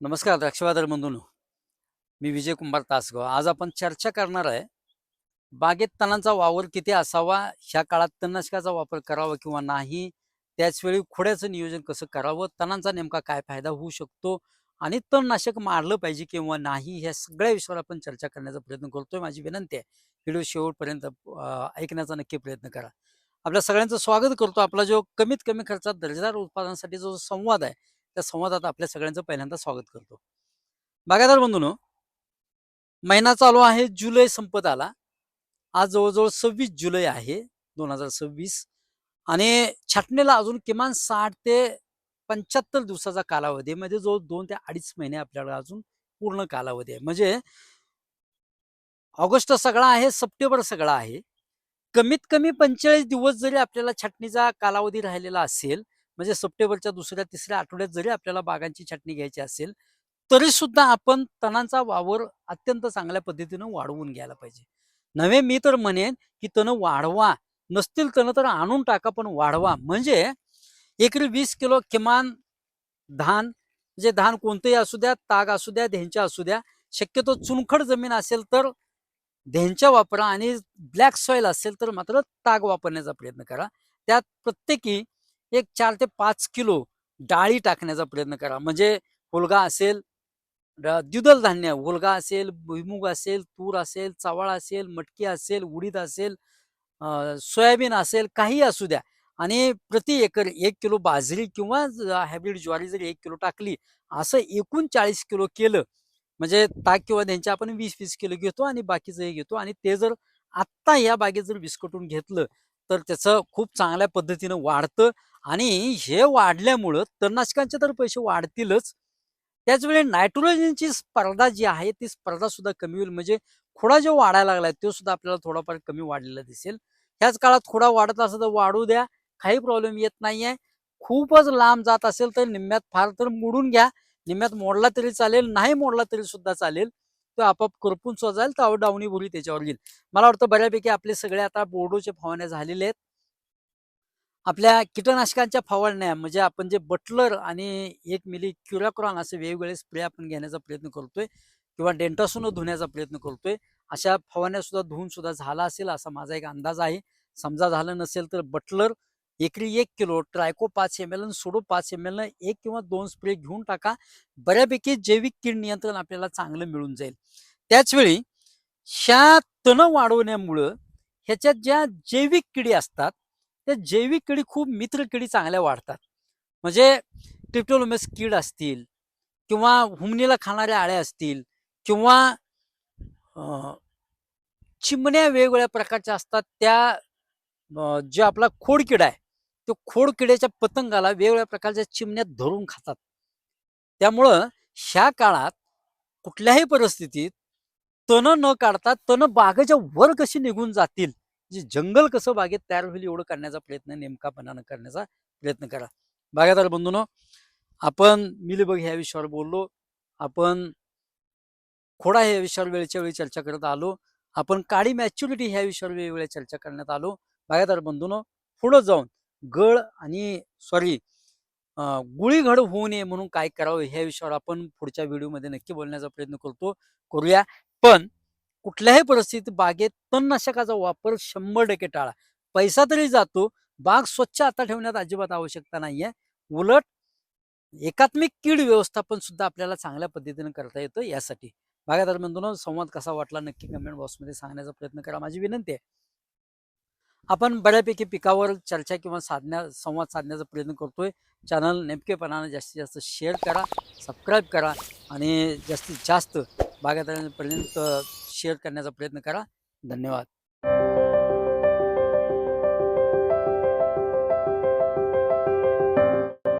नमस्कार द्राक्षबाजार बंधूंनो. मी विजय कुंभार तासगाव. आज आपण चर्चा करणार आहे, बागेत तणांचा वावर किती असावा, ह्या काळात तणनाशकाचा वापर करावा किंवा नाही, त्याचवेळी खोड्याचं नियोजन कसं करावं, तणांचा नेमका काय फायदा होऊ शकतो आणि तणनाशक मारलं पाहिजे किंवा नाही, ह्या सगळ्या विषयावर आपण चर्चा करण्याचा प्रयत्न करतोय. माझी विनंती आहे, व्हिडिओ शेवटपर्यंत ऐकण्याचा नक्की प्रयत्न करा. आपल्या सगळ्यांचं स्वागत करतो. आपला जो कमीत कमी खर्चात दर्जेदार उत्पादनासाठी जो संवाद आहे, त्या संवादात आपल्या सगळ्यांचं पहिल्यांदा स्वागत करतो. बागायतदार बंधूंनो, महिना चालू आहे, जुलै संपत आला. आज जवळ-जवळ 26 जुलै आहे 2026 आणि छाटणीला अजून किमान 60 ते 75 दिवसाचा कालावधी आहे. म्हणजे जवळ 2 ते 2.5 महिने आपल्याला अजून पूर्ण कालावधी आहे. म्हणजे ऑगस्ट सगळा आहे, सप्टेंबर सगळा आहे. कमीत कमी 45 दिवस जरी आपल्याला छाटणीचा कालावधी राहिलेला असेल, म्हणजे सप्टेंबरच्या 2ऱ्या-3ऱ्या आठवड्यात जरी आपल्याला बागांची छाटणी घ्यायची असेल, तरी सुद्धा आपण तणांचा वावर अत्यंत चांगल्या पद्धतीनं वाढवून घ्यायला पाहिजे. नव्हे मी तर म्हणेन, की तणं वाढवा. नसतील तणं तर आणून टाका, पण वाढवा. म्हणजे एकरी 20 किलो किमान धान, म्हणजे धान कोणतंही असू द्या, ताग असू द्या, धेंचा असू द्या. शक्यतो चुनखड जमीन असेल तर धेंचा वापरा आणि ब्लॅक सॉइल असेल तर मात्र ताग वापरण्याचा प्रयत्न करा. त्यात प्रत्येकी एक 4 ते 5 किलो डाळी टाकण्याचा प्रयत्न करा. म्हणजे हुलगा असेल, द्विदल धान्य, हुलगा असेल, भुईमूग असेल, तूर असेल, चवाळा असेल, मटकी असेल, उडीद असेल, सोयाबीन असेल, काहीही असू द्या आणि प्रति एकर 1 किलो बाजरी किंवा हायब्रिड ज्वारी जरी 1 किलो टाकली, असं एकूण 40 किलो केलं, म्हणजे ताक किंवा त्यांचे आपण 20-20 किलो घेतो आणि बाकीचंही घेतो आणि ते जर आत्ता या बागेत जर विस्कटून घेतलं, तर त्याचं खूप चांगल्या पद्धतीनं वाढतं आणि हे वाढल्यामुळं तणनाशकांचे तर पैसे वाढतीलच. त्याचवेळी नायट्रोजनची स्पर्धा जी आहे, ती स्पर्धा सुद्धा कमी होईल. म्हणजे खोडा जो वाढायला लागलाय, तो सुद्धा आपल्याला थोडाफार कमी वाढलेला दिसेल. ह्याच काळात खोडा वाढत असेल तर वाढू द्या, काही प्रॉब्लेम येत नाहीये. खूपच लांब जात असेल तर निम्म्यात फार तर मोडून घ्या. निम्म्यात मोडला तरी चालेल, नाही मोडला तरी सुद्धा चालेल. तो आपोआप करपून सुद्धा जाईल, तर डावणी भुरी त्याच्यावर येईल. मला वाटतं बऱ्यापैकी आपले सगळे आता बोर्डोचे फवारण्या झालेले आहेत. आपल्या कीटकनाशकांच्या फवारण्या म्हणजे आपण जे बटलर आणि 1 मिली क्युराक्रॉन असे वेगवेगळे स्प्रे आपण घेण्याचा प्रयत्न करतोय किंवा डेंटासून धुण्याचा प्रयत्न करतोय. अशा फवारण्या सुद्धा धुवून सुद्धा झाला असेल असा माझा एक अंदाज आहे. समजा झालं नसेल तर बटलर एकरी 1 किलो, ट्रायको 5 ml आणि सुडो 5 ml 1 किंवा 2 स्प्रे घेऊन टाका. बऱ्यापैकी जैविक कीड नियंत्रण आपल्याला चांगलं मिळून जाईल. त्याचवेळी ह्या तण वाढवण्यामुळं ह्याच्यात ज्या जैविक किडी असतात, त्या जैविक किडी खूप मित्र किडी चांगल्या वाढतात. म्हणजे ट्रिप्टोलोमस कीड असतील किंवा हुमणीला खाणाऱ्या आळ्या असतील किंवा अ, चिमण्या वेगवेगळ्या प्रकारच्या असतात त्या जे आपला खोडकिडा आहे, तो खोडकिड्याच्या पतंगाला वेगवेगळ्या प्रकारच्या चिमण्या धरून खातात. त्यामुळं ह्या काळात कुठल्याही परिस्थितीत तणं न काढता तणं बागेच्या वर कशी निघून जातील, जे जंगल कसं बागेत तयार होईल एवढं करण्याचा प्रयत्न नेमकापणानं करण्याचा प्रयत्न करा. बागायतदार बंधूंनो, आपण मिलीबग ह्या विषयावर बोललो. आपण खोडा ह्या विषयावर वेळच्या वेळी चर्चा करत आलो. आपण काळी मॅच्युरिटी ह्या विषयावर वेगवेगळ्या चर्चा करण्यात आलो. बागायतदार बंधूंनो, पुढं जाऊन गळ आणि सॉरी गुळीघड होऊ नये म्हणून काय करावं ह्या विषयावर आपण पुढच्या व्हिडिओमध्ये नक्की बोलण्याचा प्रयत्न करूया. पण कुठल्याही परिस्थितीत बागेत तणनाशकाचा वापर 100% टाळा. पैसा तरी जातो, बाग स्वच्छ आता ठेवण्यात अजिबात आवश्यकता नाहीये. उलट एकात्मिक कीड व्यवस्थापन सुद्धा आपल्याला चांगल्या पद्धतीने करता येतं यासाठी. बागायतदार बंधूंनो, संवाद कसा वाटला नक्की कमेंट बॉक्समध्ये सांगण्याचा प्रयत्न करा. माझी विनंती आहे. आपण बऱ्यापैकी पिकावर चर्चा किंवा संवाद साधण्याचा प्रयत्न करतोय. चॅनल नेमकेपणाने जास्तीत जास्त शेअर करा, सबस्क्राईब करा आणि जास्तीत जास्त बागायतदारांपर्यंत शेअर करण्याचा प्रयत्न करा. धन्यवाद.